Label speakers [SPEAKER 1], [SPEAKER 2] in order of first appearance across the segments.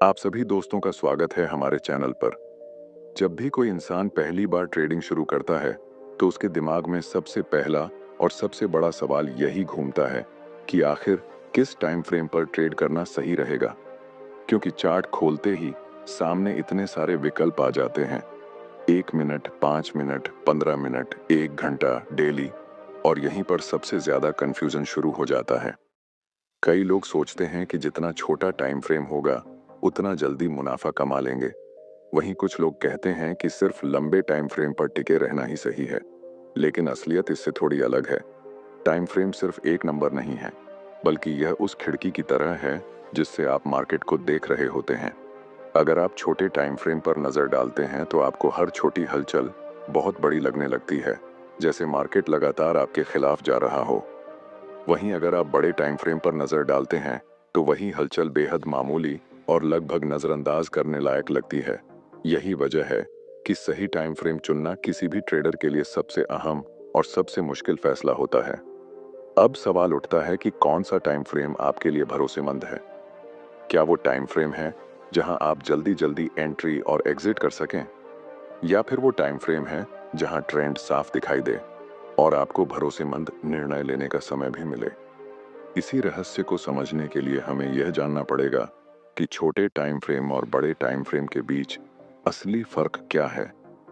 [SPEAKER 1] आप सभी दोस्तों का स्वागत है हमारे चैनल पर। जब भी कोई इंसान पहली बार ट्रेडिंग शुरू करता है, तो उसके दिमाग में सबसे पहला और सबसे बड़ा सवाल यही घूमता है कि आखिर किस टाइम फ्रेम पर ट्रेड करना सही रहेगा। क्योंकि चार्ट खोलते ही सामने इतने सारे विकल्प आ जाते हैं। 1 मिनट, 5 मिनट, 15 मिनट, 1 घंटा, डेली, और यहीं पर सबसे ज्यादा कंफ्यूजन शुरू हो जाता है। कई लोग सोचते हैं कि जितना छोटा टाइम फ्रेम होगा, उतना जल्दी मुनाफा कमा लेंगे। वहीं कुछ लोग कहते हैं कि सिर्फ लंबे टाइम फ्रेम पर टिके रहना ही सही है, लेकिन असलियत इससे थोड़ी अलग है। टाइम फ्रेम सिर्फ एक नंबर नहीं है, बल्कि यह उस खिड़की की तरह है जिससे आप मार्केट को देख रहे होते हैं। अगर आप छोटे टाइम फ्रेम पर नजर डालते हैं तो आपको हर छोटी हलचल बहुत बड़ी लगने लगती है, जैसे मार्केट लगातार आपके खिलाफ जा रहा हो। वहीं अगर आप बड़े टाइम फ्रेम पर नजर डालते हैं तो वही हलचल बेहद मामूली और लगभग नजरअंदाज करने लायक लगती है। यही वजह है कि सही टाइम फ्रेम चुनना किसी भी ट्रेडर के लिए सबसे अहम और सबसे मुश्किल फैसला होता है। अब सवाल उठता है कि कौन सा टाइम फ्रेम आपके लिए भरोसेमंद है। क्या वो टाइम फ्रेम है जहां आप जल्दी जल्दी एंट्री और एग्जिट कर सकें, या फिर वो टाइम फ्रेम है जहां ट्रेंड साफ दिखाई दे और आपको भरोसेमंद निर्णय लेने का समय भी मिले। इसी रहस्य को समझने के लिए हमें यह जानना पड़ेगा कि छोटे टाइम फ्रेम और बड़े टाइम फ्रेम के बीच असली फर्क क्या है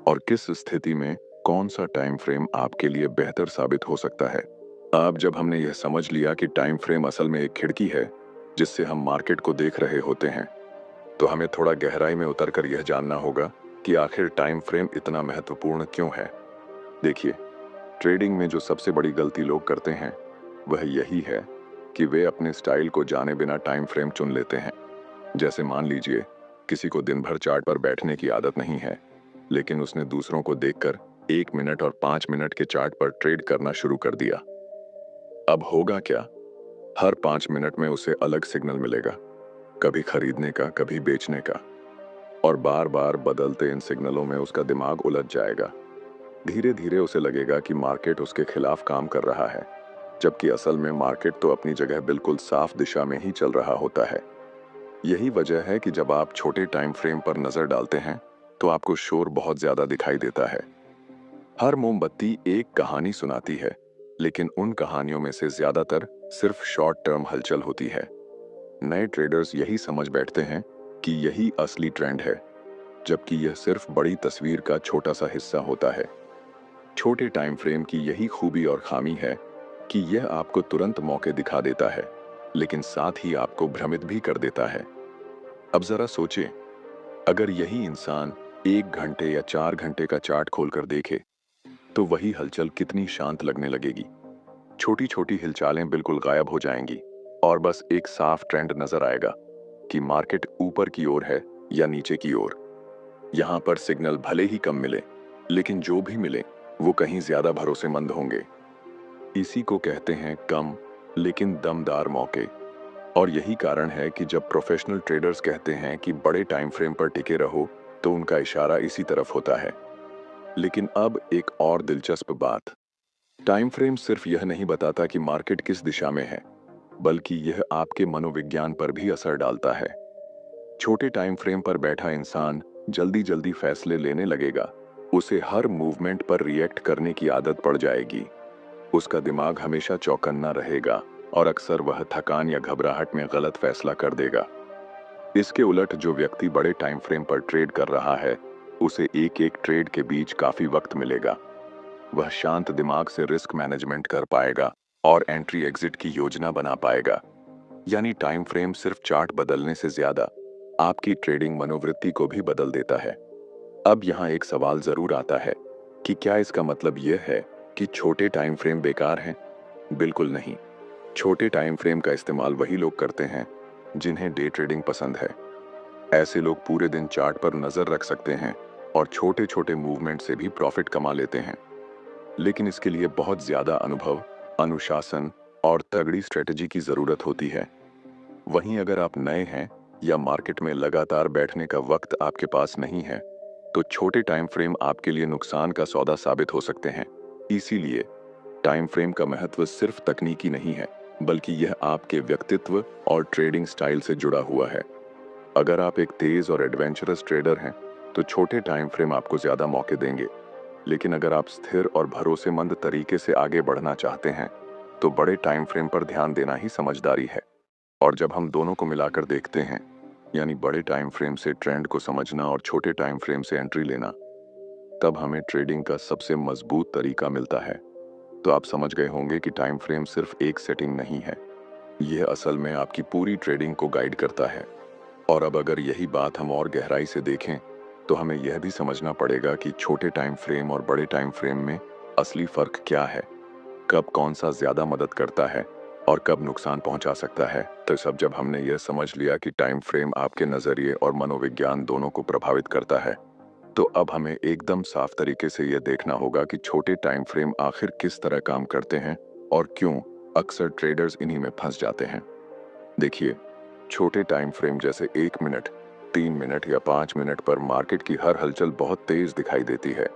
[SPEAKER 1] और किस स्थिति में कौन सा टाइम फ्रेम आपके लिए बेहतर साबित हो सकता है। अब जब हमने यह समझ लिया कि टाइम फ्रेम असल में एक खिड़की है जिससे हम मार्केट को देख रहे होते हैं, तो हमें थोड़ा गहराई में उतरकर यह जानना होगा कि आखिर टाइम फ्रेम इतना महत्वपूर्ण क्यों है। देखिए, ट्रेडिंग में जो सबसे बड़ी गलती लोग करते हैं वह यही है कि वे अपने स्टाइल को जाने बिना टाइम फ्रेम चुन लेते हैं। जैसे मान लीजिए, किसी को दिन भर चार्ट पर बैठने की आदत नहीं है, लेकिन उसने दूसरों को देखकर 1 मिनट और 5 मिनट के चार्ट पर ट्रेड करना शुरू कर दिया। अब होगा क्या? हर 5 मिनट में उसे अलग सिग्नल मिलेगा, कभी खरीदने का, कभी बेचने का, और बार बार बदलते इन सिग्नलों में उसका दिमाग उलझ जाएगा। धीरे धीरे उसे लगेगा कि मार्केट उसके खिलाफ काम कर रहा है, जबकि असल में मार्केट तो अपनी जगह बिल्कुल साफ दिशा में ही चल रहा होता है। यही वजह है कि जब आप छोटे टाइम फ्रेम पर नजर डालते हैं तो आपको शोर बहुत ज्यादा दिखाई देता है। हर मोमबत्ती एक कहानी सुनाती है, लेकिन उन कहानियों में से ज्यादातर सिर्फ शॉर्ट टर्म हलचल होती है। नए ट्रेडर्स यही समझ बैठते हैं कि यही असली ट्रेंड है, जबकि यह सिर्फ बड़ी तस्वीर का छोटा सा हिस्सा होता है। छोटे टाइम फ्रेम की यही खूबी और खामी है कि यह आपको तुरंत मौके दिखा देता है, लेकिन साथ ही आपको भ्रमित भी कर देता है। अब जरा सोचें, अगर यही इंसान 1 घंटे या 4 घंटे का चार्ट खोलकर देखे, तो वही हलचल कितनी शांत लगने लगेगी। छोटी छोटी हिलचालें बिल्कुल गायब हो जाएंगी और बस एक साफ ट्रेंड नजर आएगा कि मार्केट ऊपर की ओर है या नीचे की ओर। यहाँ पर सिग्नल भले ही कम मिले, लेकिन जो भी मिले वो कहीं ज्यादा भरोसेमंद होंगे। इसी को कहते हैं कम लेकिन दमदार मौके। और यही कारण है कि जब प्रोफेशनल ट्रेडर्स कहते हैं कि बड़े टाइम फ्रेम पर टिके रहो, तो उनका इशारा इसी तरफ होता है। लेकिन अब एक और दिलचस्प बात, टाइम फ्रेम सिर्फ यह नहीं बताता कि मार्केट किस दिशा में है, बल्कि यह आपके मनोविज्ञान पर भी असर डालता है। छोटे टाइम फ्रेम पर बैठा इंसान जल्दी जल्दी फैसले लेने लगेगा, उसे हर मूवमेंट पर रिएक्ट करने की आदत पड़ जाएगी। उसका दिमाग हमेशा चौकन्ना रहेगा और अक्सर वह थकान या घबराहट में गलत फैसला कर देगा। इसके उलट जो व्यक्ति बड़े टाइम फ्रेम पर ट्रेड कर रहा है, उसे एक एक ट्रेड के बीच काफी वक्त मिलेगा। वह शांत दिमाग से रिस्क मैनेजमेंट कर पाएगा और एंट्री एग्जिट की योजना बना पाएगा। यानी टाइम फ्रेम सिर्फ चार्ट बदलने से ज्यादा आपकी ट्रेडिंग मनोवृत्ति को भी बदल देता है। अब यहाँ एक सवाल जरूर आता है कि क्या इसका मतलब यह है कि छोटे टाइम फ्रेम बेकार हैं? बिल्कुल नहीं। छोटे टाइम फ्रेम का इस्तेमाल वही लोग करते हैं जिन्हें डे ट्रेडिंग पसंद है। ऐसे लोग पूरे दिन चार्ट पर नजर रख सकते हैं और छोटे छोटे मूवमेंट से भी प्रॉफिट कमा लेते हैं। लेकिन इसके लिए बहुत ज्यादा अनुभव, अनुशासन और तगड़ी स्ट्रेटजी की जरूरत होती है। वहीं अगर आप नए हैं या मार्केट में लगातार बैठने का वक्त आपके पास नहीं है, तो छोटे टाइम फ्रेम आपके लिए नुकसान का सौदा साबित हो सकते हैं। इसीलिए टाइम फ्रेम का महत्व सिर्फ तकनीकी नहीं है, बल्कि यह आपके व्यक्तित्व और ट्रेडिंग स्टाइल से जुड़ा हुआ है। अगर आप एक तेज और एडवेंचरस ट्रेडर हैं, तो छोटे टाइम फ्रेम आपको ज्यादा मौके देंगे। लेकिन अगर आप स्थिर और भरोसेमंद तरीके से आगे बढ़ना चाहते हैं, तो बड़े टाइम फ्रेम पर ध्यान देना ही समझदारी है। और जब हम दोनों को मिलाकर देखते हैं, यानी बड़े टाइम फ्रेम से ट्रेंड को समझना और छोटे टाइम फ्रेम से एंट्री लेना, तब हमें ट्रेडिंग का सबसे मजबूत तरीका मिलता है। तो आप समझ गए होंगे कि टाइम फ्रेम सिर्फ एक सेटिंग नहीं है, यह असल में आपकी पूरी ट्रेडिंग को गाइड करता है। और अब अगर यही बात हम और गहराई से देखें, तो हमें यह भी समझना पड़ेगा कि छोटे टाइम फ्रेम और बड़े टाइम फ्रेम में असली फर्क क्या है, कब कौन सा ज्यादा मदद करता है और कब नुकसान पहुंचा सकता है। तो सब जब हमने यह समझ लिया कि टाइम फ्रेम आपके नजरिए और मनोविज्ञान दोनों को प्रभावित करता है, तो अब हमें एकदम साफ तरीके से यह देखना होगा कि छोटे टाइम फ्रेम आखिर किस तरह काम करते हैं और क्यों अक्सर ट्रेडर्स इन्हीं में फंस जाते हैं। देखिए, छोटे टाइम फ्रेम जैसे 1 मिनट, 3 मिनट या 5 मिनट पर मार्केट की हर हलचल बहुत तेज दिखाई देती है।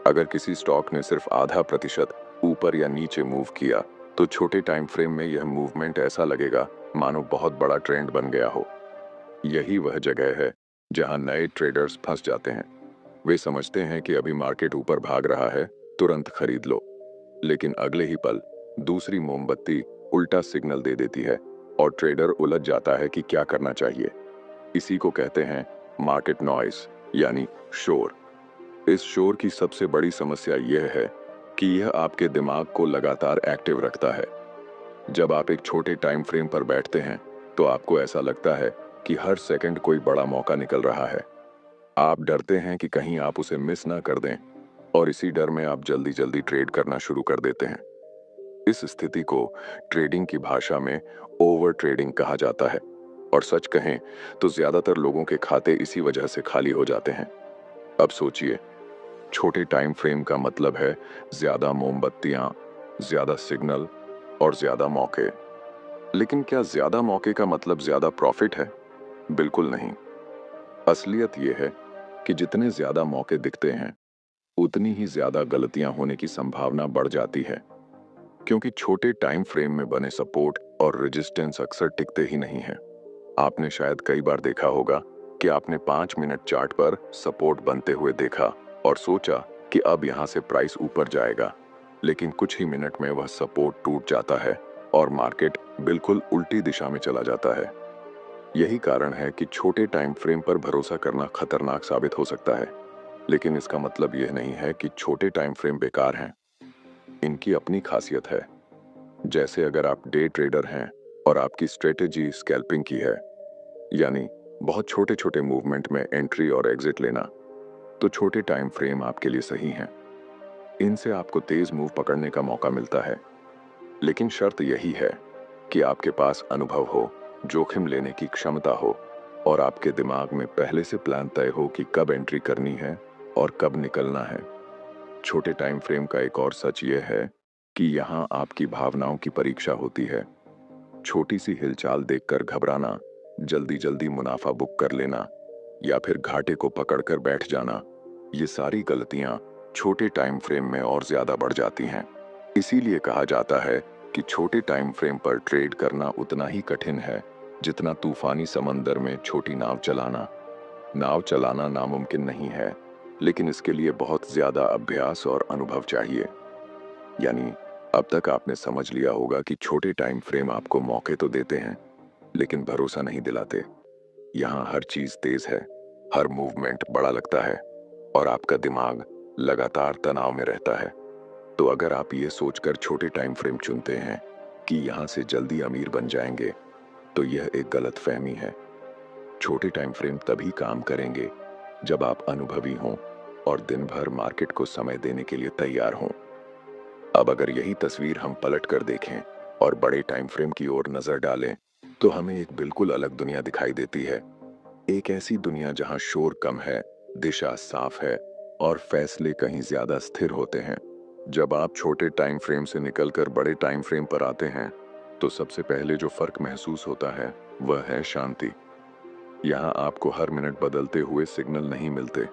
[SPEAKER 1] अगर किसी स्टॉक ने सिर्फ आधा प्रतिशत ऊपर या नीचे मूव किया, तो छोटे टाइम फ्रेम में यह मूवमेंट ऐसा लगेगा मानो बहुत बड़ा ट्रेंड बन गया हो। यही वह जगह है जहां नए ट्रेडर्स फंस जाते हैं। वे समझते हैं कि अभी मार्केट ऊपर भाग रहा है, तुरंत खरीद लो। लेकिन अगले ही पल दूसरी मोमबत्ती उल्टा सिग्नल दे देती है और ट्रेडर उलझ जाता है कि क्या करना चाहिए। इसी को कहते हैं मार्केट नॉइस, यानी शोर। इस शोर की सबसे बड़ी समस्या यह है कि यह आपके दिमाग को लगातार एक्टिव रखता है। जब आप एक छोटे टाइम फ्रेम पर बैठते हैं, तो आपको ऐसा लगता है कि हर सेकंड कोई बड़ा मौका निकल रहा है। आप डरते हैं कि कहीं आप उसे मिस ना कर दें, और इसी डर में आप जल्दी जल्दी ट्रेड करना शुरू कर देते हैं। इस स्थिति को ट्रेडिंग की भाषा में ओवर ट्रेडिंग कहा जाता है, और सच कहें तो ज्यादातर लोगों के खाते इसी वजह से खाली हो जाते हैं। अब सोचिए, छोटे टाइम फ्रेम का मतलब है ज्यादा मोमबत्तियां, ज्यादा सिग्नल और ज्यादा मौके। लेकिन क्या ज्यादा मौके का मतलब ज्यादा प्रॉफिट है? बिल्कुल नहीं। असलियत यह है कि जितने ज्यादा मौके दिखते हैं, उतनी ही ज्यादा गलतियां होने की संभावना बढ़ जाती है। क्योंकि छोटे टाइम फ्रेम में बने सपोर्ट और रेजिस्टेंस अक्सर टिकते ही नहीं हैं। आपने शायद कई बार देखा होगा कि आपने 5 मिनट चार्ट पर सपोर्ट बनते हुए देखा और सोचा कि अब यहां से प्राइस ऊपर जाएगा, लेकिन कुछ ही मिनट में वह सपोर्ट टूट जाता है और मार्केट बिल्कुल उल्टी दिशा में चला जाता है। यही कारण है कि छोटे टाइम फ्रेम पर भरोसा करना खतरनाक साबित हो सकता है। लेकिन इसका मतलब यह नहीं है कि छोटे टाइम फ्रेम बेकार हैं। इनकी अपनी खासियत है। जैसे अगर आप डे ट्रेडर हैं और आपकी स्ट्रेटेजी स्कैल्पिंग की है, यानी बहुत छोटे छोटे मूवमेंट में एंट्री और एग्जिट लेना, तो छोटे टाइम फ्रेम आपके लिए सही हैं। इनसे आपको तेज मूव पकड़ने का मौका मिलता है। लेकिन शर्त यही है कि आपके पास अनुभव हो, जोखिम लेने की क्षमता हो, और आपके दिमाग में पहले से प्लान तय हो कि कब एंट्री करनी है और कब निकलना है। छोटे टाइम फ्रेम का एक और सच यह है कि यहाँ आपकी भावनाओं की परीक्षा होती है। छोटी सी हिलचाल देखकर घबराना, जल्दी जल्दी मुनाफा बुक कर लेना, या फिर घाटे को पकड़कर बैठ जाना, ये सारी गलतियां छोटे टाइम फ्रेम में और ज्यादा बढ़ जाती हैं। इसीलिए कहा जाता है कि छोटे टाइम फ्रेम पर ट्रेड करना उतना ही कठिन है जितना तूफानी समंदर में छोटी नाव चलाना। नाव चलाना नामुमकिन नहीं है, लेकिन इसके लिए बहुत ज्यादा अभ्यास और अनुभव चाहिए। यानी अब तक आपने समझ लिया होगा कि छोटे टाइम फ्रेम आपको मौके तो देते हैं, लेकिन भरोसा नहीं दिलाते। यहाँ हर चीज तेज है, हर मूवमेंट बड़ा लगता है, और आपका दिमाग लगातार तनाव में रहता है। तो अगर आप ये सोचकर छोटे टाइम फ्रेम चुनते हैं कि यहाँ से जल्दी अमीर बन जाएंगे, तो यह एक गलत फहमी है। छोटे टाइम फ्रेम तभी काम करेंगे जब आप अनुभवी हों और दिन भर मार्केट को समय देने के लिए तैयार हों। अब अगर यही तस्वीर हम पलट कर देखें और बड़े टाइम फ्रेम की ओर नजर डालें, तो हमें एक बिल्कुल अलग दुनिया दिखाई देती है। एक ऐसी दुनिया जहां शोर कम है, दिशा साफ है, और फैसले कहीं ज्यादा स्थिर होते हैं। जब आप छोटे टाइम फ्रेम से निकलकर बड़े टाइम फ्रेम पर आते हैं, तो सबसे पहले जो फर्क महसूस होता है वह है शांति। यहाँ आपको हर मिनट बदलते हुए सिग्नल नहीं मिलते,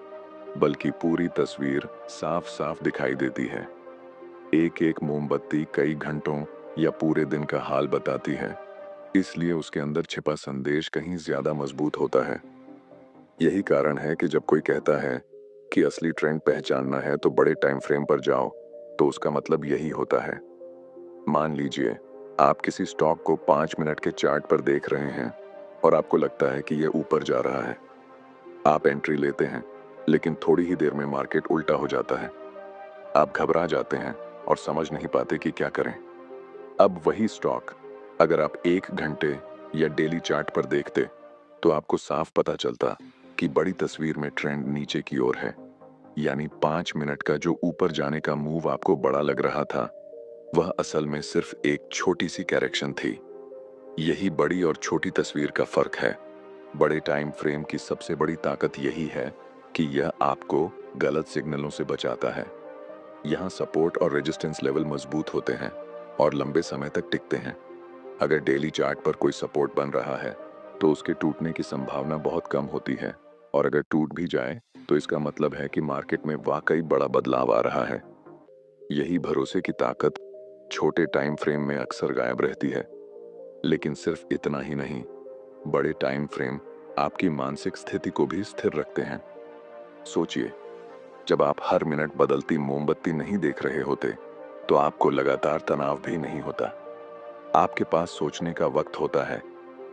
[SPEAKER 1] बल्कि पूरी तस्वीर साफ साफ दिखाई देती है। एक एक मोमबत्ती कई घंटों या पूरे दिन का हाल बताती है। इसलिए उसके अंदर छिपा संदेश कहीं ज्यादा मजबूत होता है। यही कारण है कि जब कोई कहता है कि असली ट्रेंड पहचानना है तो बड़े टाइम फ्रेम पर जाओ, तो उसका मतलब यही होता है। मान लीजिए आप किसी स्टॉक को 5 मिनट के चार्ट पर देख रहे हैं और आपको लगता है कि यह ऊपर जा रहा है। आप एंट्री लेते हैं, लेकिन थोड़ी ही देर में मार्केट उल्टा हो जाता है। आप घबरा जाते हैं और समझ नहीं पाते कि क्या करें। अब वही स्टॉक अगर आप 1 घंटे या डेली चार्ट पर देखते, तो आपको साफ पता चलता कि बड़ी तस्वीर में ट्रेंड नीचे की ओर है। यानी 5 मिनट का जो ऊपर जाने का मूव आपको बड़ा लग रहा था, वह असल में सिर्फ एक छोटी सी करेक्शन थी। यही बड़ी और छोटी तस्वीर का फर्क है। बड़े टाइम फ्रेम की सबसे बड़ी ताकत यही है कि यह आपको गलत सिग्नलों से बचाता है। यहाँ सपोर्ट और रेजिस्टेंस लेवल मजबूत होते हैं और लंबे समय तक टिकते हैं। अगर डेली चार्ट पर कोई सपोर्ट बन रहा है, तो उसके टूटने की संभावना बहुत कम होती है, और अगर टूट भी जाए तो इसका मतलब है कि मार्केट में वाकई बड़ा बदलाव आ रहा है। यही भरोसे की ताकत छोटे टाइम फ्रेम में अक्सर गायब रहती है। लेकिन सिर्फ इतना ही नहीं, बड़े टाइम फ्रेम आपकी मानसिक स्थिति को भी स्थिर रखते हैं। सोचिए, जब आप हर मिनट बदलती मोमबत्ती नहीं देख रहे होते, तो आपको लगातार तनाव भी नहीं होता। आपके पास सोचने का वक्त होता है।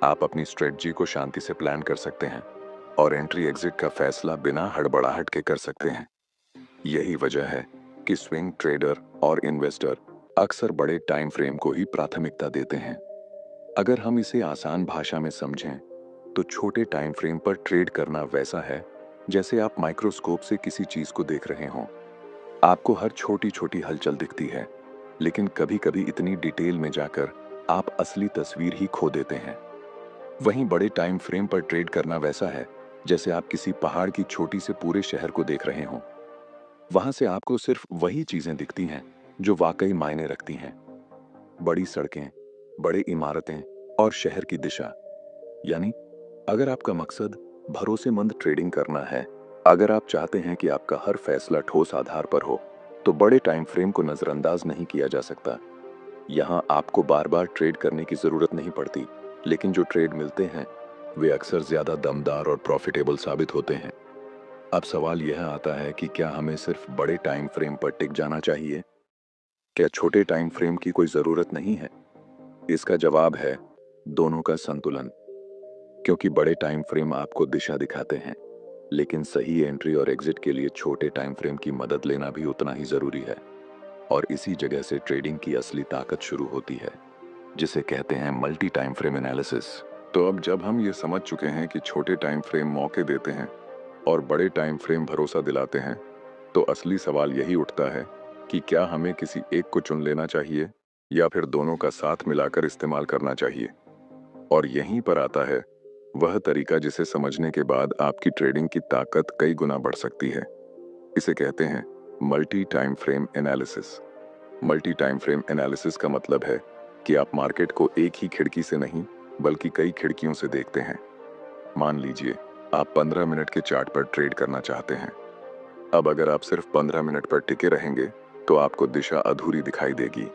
[SPEAKER 1] आप अपनी स्ट्रेटजी को शांति से प्लान कर सकते हैं और एंट्री एग्जिट का फैसला बिना हड़बड़ाहट के कर सकते हैं। यही वजह है कि स्विंग ट्रेडर और इन्वेस्टर अक्सर बड़े टाइम फ्रेम को ही प्राथमिकता देते हैं। अगर हम इसे आसान भाषा में समझें, तो छोटे टाइम फ्रेम पर ट्रेड करना वैसा है जैसे आप माइक्रोस्कोप से किसी चीज को देख रहे हों। आपको हर छोटी छोटी हलचल दिखती है, लेकिन कभी कभी इतनी डिटेल में जाकर आप असली तस्वीर ही खो देते हैं। वहीं बड़े टाइम फ्रेम पर ट्रेड करना वैसा है जैसे आप किसी पहाड़ की चोटी से पूरे शहर को देख रहे हों। वहां से आपको सिर्फ वही चीजें दिखती हैं जो वाकई मायने रखती हैं। बड़ी सड़कें, बड़ी इमारतें और शहर की दिशा। यानी अगर आपका मकसद भरोसेमंद ट्रेडिंग करना है, अगर आप चाहते हैं कि आपका हर फैसला ठोस आधार पर हो, तो बड़े टाइम फ्रेम को नजरअंदाज नहीं किया जा सकता। यहाँ आपको बार बार ट्रेड करने की जरूरत नहीं पड़ती, लेकिन जो ट्रेड मिलते हैं वे अक्सर ज्यादा दमदार और प्रॉफिटेबल साबित होते हैं। अब सवाल यह आता है कि क्या हमें सिर्फ बड़े टाइम फ्रेम पर टिक जाना चाहिए? क्या छोटे टाइम फ्रेम की कोई जरूरत नहीं है? इसका जवाब है दोनों का संतुलन। क्योंकि बड़े टाइम फ्रेम आपको दिशा दिखाते हैं, लेकिन सही एंट्री और एग्जिट के लिए छोटे टाइम फ्रेम की मदद लेना भी उतना ही जरूरी है। और इसी जगह से ट्रेडिंग की असली ताकत शुरू होती है, जिसे कहते हैं मल्टी टाइम फ्रेम एनालिसिस। तो अब जब हम ये समझ चुके हैं कि छोटे टाइम फ्रेम मौके देते हैं और बड़े टाइम फ्रेम भरोसा दिलाते हैं, तो असली सवाल यही उठता है कि क्या हमें किसी एक को चुन लेना चाहिए या फिर दोनों का साथ मिलाकर इस्तेमाल करना चाहिए। और यहीं पर आता है वह तरीका जिसे समझने के बाद आपकी ट्रेडिंग की ताकत कई गुना बढ़ सकती है। इसे कहते हैं multi time frame analysis. Multi time frame analysis का मतलब है कि आप मार्केट को एक ही खिड़की से नहीं, बल्कि कई खिड़कियों से देखते हैं। मान लीजिए आप 15 मिनट के चार्ट पर ट्रेड करना चाहते हैं। अब अगर आप सिर्फ 15 मिनट पर टिके रहेंगे, तो आपको दिशा अधूरी दिखाई देगी।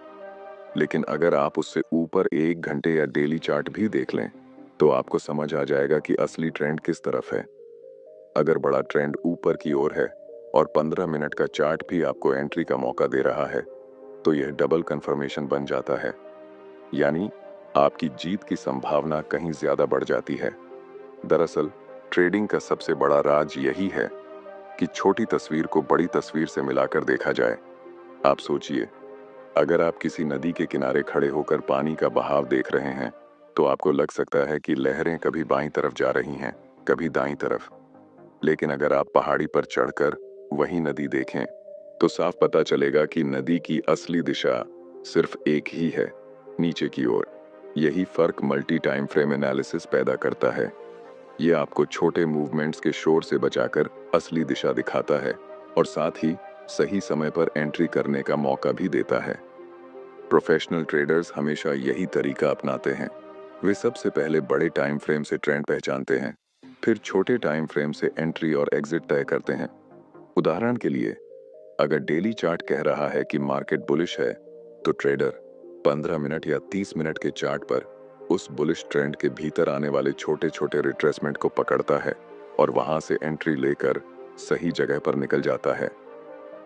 [SPEAKER 1] लेकिन अगर आप उससे ऊपर 1 घंटे या डेली चार्ट भी देख लें, तो आपको समझ आ जाएगा कि असली ट्रेंड किस तरफ है। अगर बड़ा ट्रेंड ऊपर की ओर है और 15 मिनट का चार्ट भी आपको एंट्री का मौका दे रहा है, तो यह डबल कंफर्मेशन बन जाता है। यानी आपकी जीत की संभावना कहीं ज्यादा बढ़ जाती है। दरअसल ट्रेडिंग का सबसे बड़ा राज यही है कि छोटी तस्वीर को बड़ी तस्वीर से मिलाकर देखा जाए। आप सोचिए, अगर आप किसी नदी के किनारे खड़े होकर पानी का बहाव देख रहे हैं, तो आपको लग सकता है कि लहरें कभी बाईं तरफ जा रही हैं, कभी दाईं तरफ। लेकिन अगर आप पहाड़ी पर चढ़कर वही नदी देखें, तो साफ पता चलेगा कि नदी की असली दिशा सिर्फ एक ही है, नीचे की ओर। यही फर्क मल्टी टाइम फ्रेम एनालिसिस पैदा करता है। ये आपको छोटे मूवमेंट्स के शोर से बचाकर असली दिशा दिखाता है और साथ ही सही समय पर एंट्री करने का मौका भी देता है। प्रोफेशनल ट्रेडर्स हमेशा यही तरीका अपनाते हैं। वे सबसे पहले बड़े टाइम फ्रेम से ट्रेंड पहचानते हैं, फिर छोटे टाइम फ्रेम से एंट्री और एग्जिट तय करते हैं। उदाहरण के लिए, अगर डेली चार्ट कह रहा है कि मार्केट बुलिश है, तो ट्रेडर 15 मिनट या 30 मिनट के चार्ट पर उस बुलिश ट्रेंड के भीतर आने वाले छोटे छोटे रिट्रेसमेंट को पकड़ता है और वहां से एंट्री लेकर सही जगह पर निकल जाता है।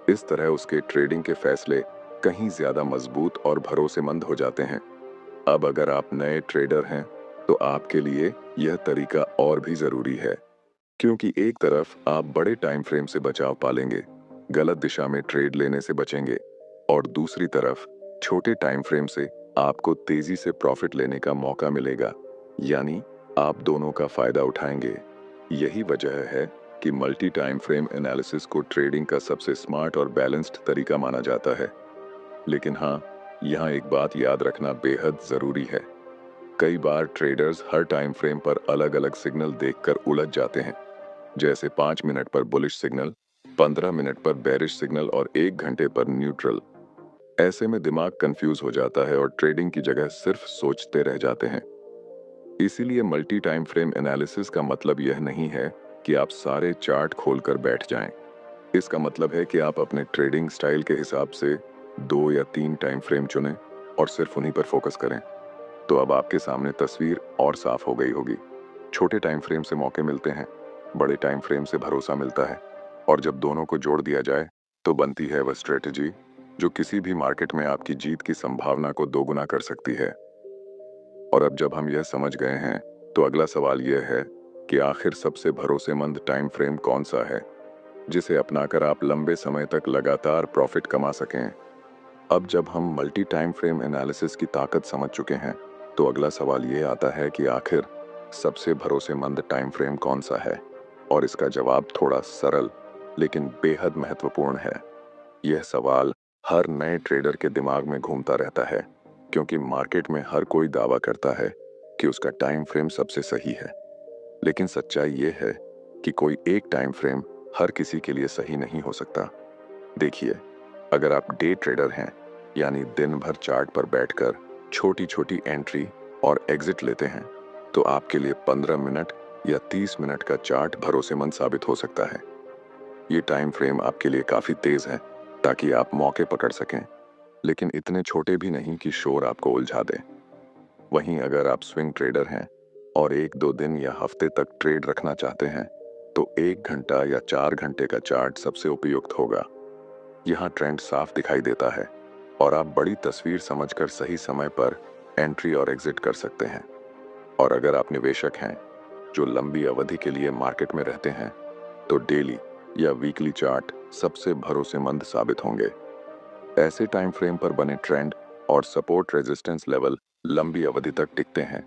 [SPEAKER 1] इस तरह उसके ट्रेडिंग के फैसले कहीं ज्यादा मजबूत और भरोसेमंद हो जाते हैं। अब अगर आप नए ट्रेडर हैं तो आपके लिए यह तरीका और भी जरूरी है, क्योंकि एक तरफ आप बड़े टाइम फ्रेम से बचाव पालेंगे, गलत दिशा में ट्रेड लेने से बचेंगे, और दूसरी तरफ छोटे टाइम फ्रेम से आपको तेजी से प्रॉफिट लेने का मौका मिलेगा। यानी आप दोनों का फायदा उठाएंगे। यही वजह है कि मल्टी टाइम फ्रेम एनालिसिस को ट्रेडिंग का सबसे स्मार्ट और बैलेंस्ड तरीका माना जाता है। लेकिन हाँ, यहाँ एक बात याद रखना बेहद जरूरी है। कई बार ट्रेडर्स हर टाइम फ्रेम पर अलग अलग सिग्नल देखकर उलझ जाते हैं, जैसे 5 मिनट पर बुलिश सिग्नल, 15 मिनट पर बेरिश सिग्नल और 1 घंटे पर न्यूट्रल। ऐसे में दिमाग कंफ्यूज हो जाता है और ट्रेडिंग की जगह सिर्फ सोचते रह जाते हैं। इसीलिए मल्टी टाइम फ्रेम एनालिसिस का मतलब यह नहीं है कि आप सारे चार्ट खोलकर बैठ जाएं। इसका मतलब है कि आप अपने ट्रेडिंग स्टाइल के हिसाब से 2 या 3 टाइम फ्रेम चुनें और सिर्फ उन्हीं पर फोकस करें। तो अब आपके सामने तस्वीर और साफ हो गई होगी। छोटे टाइम फ्रेम से मौके मिलते हैं, बड़े टाइम फ्रेम से भरोसा मिलता है, और जब दोनों को जोड़ दिया जाए तो बनती है वह स्ट्रेटजी जो किसी भी मार्केट में आपकी जीत की संभावना को दोगुना कर सकती है। और अब जब हम यह समझ गए हैं, तो अगला सवाल यह है कि आखिर सबसे भरोसेमंद टाइम फ्रेम कौन सा है, जिसे अपनाकर आप लंबे समय तक लगातार प्रॉफिट कमा सकें। अब जब हम मल्टी टाइम फ्रेम एनालिसिस की ताकत समझ चुके हैं, तो अगला सवाल ये आता है कि आखिर सबसे भरोसेमंद टाइम फ्रेम कौन सा है। और इसका जवाब थोड़ा सरल लेकिन बेहद महत्वपूर्ण है। यह सवाल हर नए ट्रेडर के दिमाग में घूमता रहता है, क्योंकि मार्केट में हर कोई दावा करता है कि उसका टाइम फ्रेम सबसे सही है। लेकिन सच्चाई ये है कि कोई एक टाइम फ्रेम हर किसी के लिए सही नहीं हो सकता। देखिए, अगर आप डे ट्रेडर हैं, यानी दिन भर चार्ट पर बैठकर छोटी छोटी एंट्री और एग्जिट लेते हैं, तो आपके लिए 15 मिनट या 30 मिनट का चार्ट भरोसेमंद साबित हो सकता है। ये टाइम फ्रेम आपके लिए काफी तेज है, ताकि आप मौके पकड़ सकें, लेकिन इतने छोटे भी नहीं कि शोर आपको उलझा दे। वहीं अगर आप स्विंग ट्रेडर हैं और 1-2 दिन या हफ्ते तक ट्रेड रखना चाहते हैं, तो 1 घंटा या 4 घंटे का चार्ट सबसे उपयुक्त होगा। यहाँ ट्रेंड साफ दिखाई देता है और आप बड़ी तस्वीर समझकर सही समय पर एंट्री और एग्जिट कर सकते हैं। और अगर आप निवेशक हैं जो लंबी अवधि के लिए मार्केट में रहते हैं, तो डेली या वीकली चार्ट सबसे भरोसेमंद साबित होंगे। ऐसे टाइम फ्रेम पर बने ट्रेंड और सपोर्ट रेजिस्टेंस लेवल लंबी अवधि तक टिकते हैं,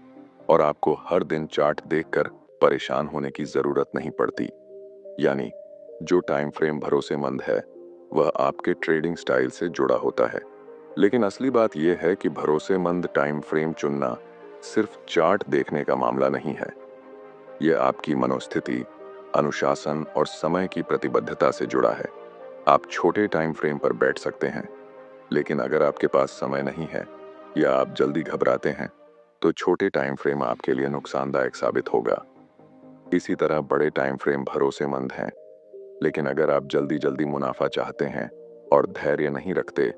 [SPEAKER 1] और आपको हर दिन चार्ट देखकर परेशान होने की जरूरत नहीं पड़ती। यानी जो टाइम फ्रेम भरोसेमंद है, वह आपके ट्रेडिंग स्टाइल से जुड़ा होता है। लेकिन असली बात यह है कि भरोसेमंद टाइम फ्रेम चुनना सिर्फ चार्ट देखने का मामला नहीं है। यह आपकी मनोस्थिति, अनुशासन और समय की प्रतिबद्धता से जुड़ा है। आप छोटे टाइम फ्रेम पर बैठ सकते हैं, लेकिन अगर आपके पास समय नहीं है या आप जल्दी घबराते हैं, तो छोटे टाइम फ्रेम आपके लिए नुकसानदायक साबित होगा। इसी तरह बड़े टाइम फ्रेम भरोसेमंद हैं, लेकिन अगर आप जल्दी जल्दी मुनाफा चाहते हैं और धैर्य नहीं रखते,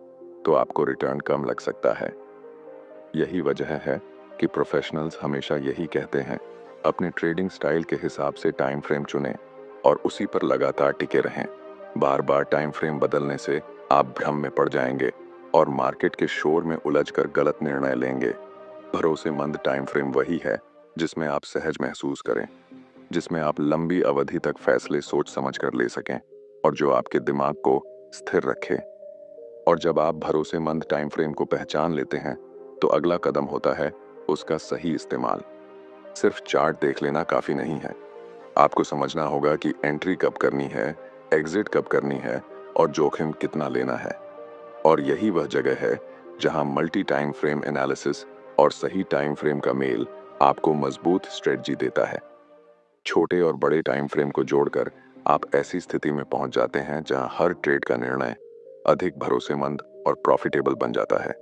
[SPEAKER 1] तो आपको रिटर्न कम लग सकता है। यही वजह है कि प्रोफेशनल्स हमेशा यही कहते हैं, अपने ट्रेडिंग स्टाइल के हिसाब से टाइम फ्रेम चुनें और उसी पर लगातार टिके रहें। बार बार टाइम फ्रेम बदलने से आप भ्रम में पड़ जाएंगे और मार्केट के शोर में उलझकर गलत निर्णय लेंगे। भरोसेमंद टाइम फ्रेम वही है जिसमें आप सहज महसूस करें, जिसमें आप लंबी अवधि तक फैसले सोच समझ कर ले सकें, और जो आपके दिमाग को स्थिर रखे। और जब आप भरोसेमंद टाइम फ्रेम को पहचान लेते हैं, तो अगला कदम होता है उसका सही इस्तेमाल। सिर्फ चार्ट देख लेना काफी नहीं है। आपको समझना होगा कि एंट्री कब करनी है, एग्जिट कब करनी है और जोखिम कितना लेना है। और यही वह जगह है जहां मल्टी टाइम फ्रेम एनालिसिस और सही टाइम फ्रेम का मेल आपको मजबूत स्ट्रेटजी देता है। छोटे और बड़े टाइम फ्रेम को जोड़कर आप ऐसी स्थिति में पहुंच जाते हैं जहां हर ट्रेड का निर्णय अधिक भरोसेमंद और प्रॉफिटेबल बन जाता है।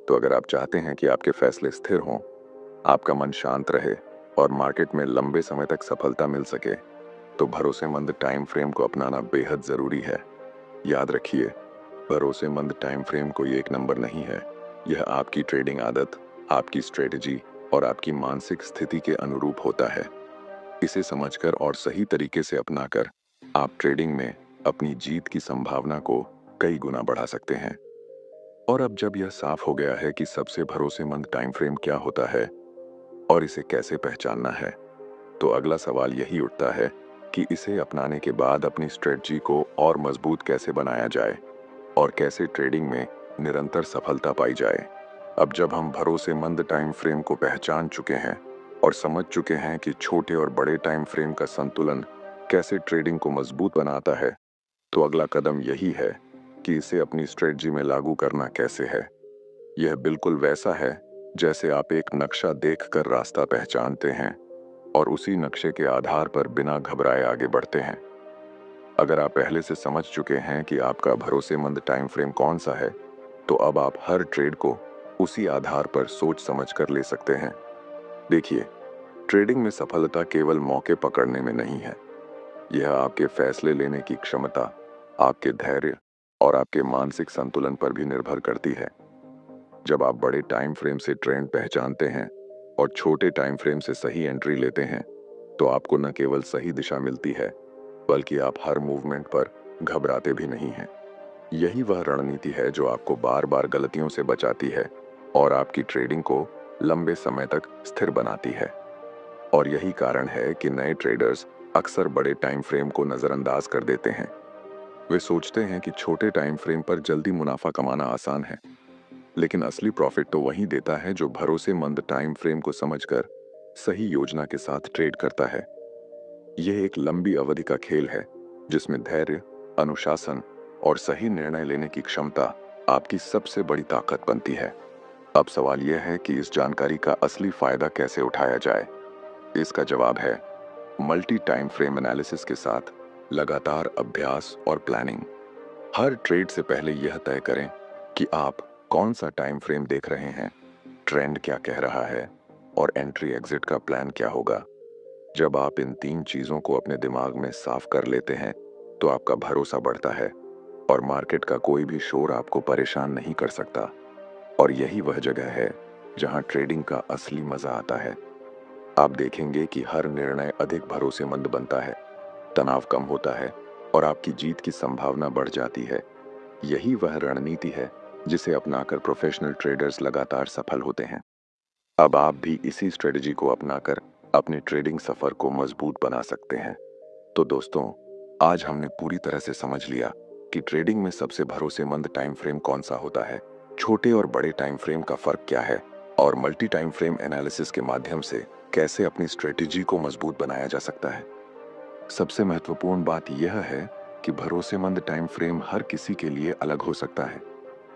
[SPEAKER 1] तो अगर आप चाहते हैं कि आपके फैसले स्थिर हों, आपका मन शांत रहे और मार्केट में लंबे समय तक सफलता मिल सके, तो भरोसेमंद टाइम फ्रेम को अपनाना बेहद जरूरी है। याद रखिए, भरोसेमंद टाइम फ्रेम कोई एक नंबर नहीं है। यह आपकी ट्रेडिंग आदत, आपकी स्ट्रेटजी और आपकी मानसिक स्थिति के अनुरूप होता है। इसे समझकर और सही तरीके से अपनाकर आप ट्रेडिंग में अपनी जीत की संभावना को कई गुना बढ़ा सकते हैं। और अब जब यह साफ हो गया है कि सबसे भरोसेमंद टाइम फ्रेम क्या होता है और इसे कैसे पहचानना है, तो अगला सवाल यही उठता है कि इसे अपनाने के बाद अपनी स्ट्रेटजी को और मजबूत कैसे बनाया जाए और कैसे ट्रेडिंग में निरंतर सफलता पाई जाए। अब जब हम भरोसेमंद टाइम फ्रेम को पहचान चुके हैं और समझ चुके हैं कि छोटे और बड़े टाइम फ्रेम का संतुलन कैसे ट्रेडिंग को मजबूत बनाता है, तो अगला कदम यही है कि इसे अपनी स्ट्रेटजी में लागू करना कैसे है। यह बिल्कुल वैसा है जैसे आप एक नक्शा देखकर रास्ता पहचानते हैं और उसी नक्शे के आधार पर बिना घबराए आगे बढ़ते हैं। अगर आप पहले से समझ चुके हैं कि आपका भरोसेमंद टाइम फ्रेम कौन सा है, तो अब आप हर ट्रेड को उसी आधार पर सोच समझ कर ले सकते हैं। देखिए, ट्रेडिंग में सफलता केवल मौके पकड़ने में नहीं है। यह आपके फैसले लेने की क्षमता, आपके धैर्य और आपके मानसिक संतुलन पर भी निर्भर करती है। जब आप बड़े टाइम फ्रेम से ट्रेंड पहचानते हैं और छोटे टाइम फ्रेम से सही एंट्री लेते हैं, तो आपको न केवल सही दिशा मिलती है, बल्कि आप हर मूवमेंट पर घबराते भी नहीं हैं। यही वह रणनीति है जो आपको बार बार गलतियों से बचाती है और आपकी ट्रेडिंग को लंबे समय तक स्थिर बनाती है। और यही कारण है कि नए ट्रेडर्स अक्सर बड़े टाइम फ्रेम को नजरअंदाज कर देते हैं। वे सोचते हैं कि छोटे टाइम फ्रेम पर जल्दी मुनाफा कमाना आसान है, लेकिन असली प्रॉफिट तो वही देता है जो भरोसेमंद टाइम फ्रेम को समझकर सही योजना के साथ ट्रेड करता है। यह एक लंबी अवधि का खेल है जिसमें धैर्य, अनुशासन और सही निर्णय लेने की क्षमता आपकी सबसे बड़ी ताकत बनती है। अब सवाल यह है कि इस जानकारी का असली फायदा कैसे उठाया जाए। इसका जवाब है मल्टी टाइम फ्रेम एनालिसिस के साथ लगातार अभ्यास और प्लानिंग। हर ट्रेड से पहले यह तय करें कि आप कौन सा टाइम फ्रेम देख रहे हैं, ट्रेंड क्या कह रहा है और एंट्री एग्जिट का प्लान क्या होगा। जब आप इन 3 चीजों को अपने दिमाग में साफ कर लेते हैं, तो आपका भरोसा बढ़ता है और मार्केट का कोई भी शोर आपको परेशान नहीं कर सकता। और यही वह जगह है जहां ट्रेडिंग का असली मजा आता है। आप देखेंगे कि हर निर्णय अधिक भरोसेमंद बनता है, तनाव कम होता है और आपकी जीत की संभावना बढ़ जाती है। यही वह रणनीति है जिसे अपनाकर प्रोफेशनल ट्रेडर्स लगातार सफल होते हैं। अब आप भी इसी स्ट्रेटजी को अपनाकर अपने ट्रेडिंग सफर को मजबूत बना सकते हैं। तो दोस्तों, आज हमने पूरी तरह से समझ लिया कि ट्रेडिंग में सबसे भरोसेमंद टाइम फ्रेम कौन सा होता है, छोटे और बड़े टाइम फ्रेम का फर्क क्या है और मल्टी टाइम फ्रेम एनालिसिस के माध्यम से कैसे अपनी स्ट्रेटजी को मजबूत बनाया जा सकता है। सबसे महत्वपूर्ण बात यह है कि भरोसेमंद टाइम फ्रेम हर किसी के लिए अलग हो सकता है।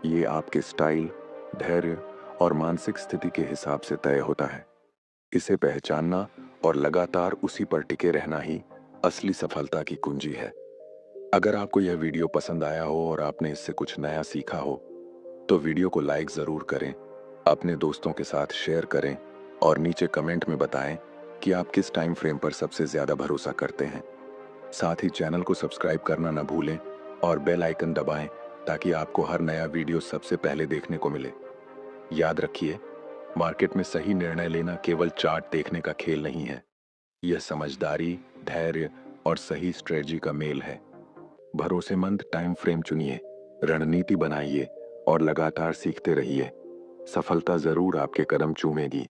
[SPEAKER 1] ये आपके स्टाइल, धैर्य और मानसिक स्थिति के हिसाब से तय होता है। इसे पहचानना और लगातार उसी पर टिके रहना ही असली सफलता की कुंजी है। अगर आपको यह वीडियो पसंद आया हो और आपने इससे कुछ नया सीखा हो, तो वीडियो को लाइक ज़रूर करें, अपने दोस्तों के साथ शेयर करें और नीचे कमेंट में बताएं कि आप किस टाइम फ्रेम पर सबसे ज़्यादा भरोसा करते हैं। साथ ही चैनल को सब्सक्राइब करना न भूलें और बेल आइकन दबाएं ताकि आपको हर नया वीडियो सबसे पहले देखने को मिले। याद रखिए, मार्केट में सही निर्णय लेना केवल चार्ट देखने का खेल नहीं है। यह समझदारी, धैर्य और सही स्ट्रेटजी का मेल है। भरोसेमंद टाइम फ्रेम चुनिए, रणनीति बनाइए और लगातार सीखते रहिए। सफलता जरूर आपके कदम चूमेगी।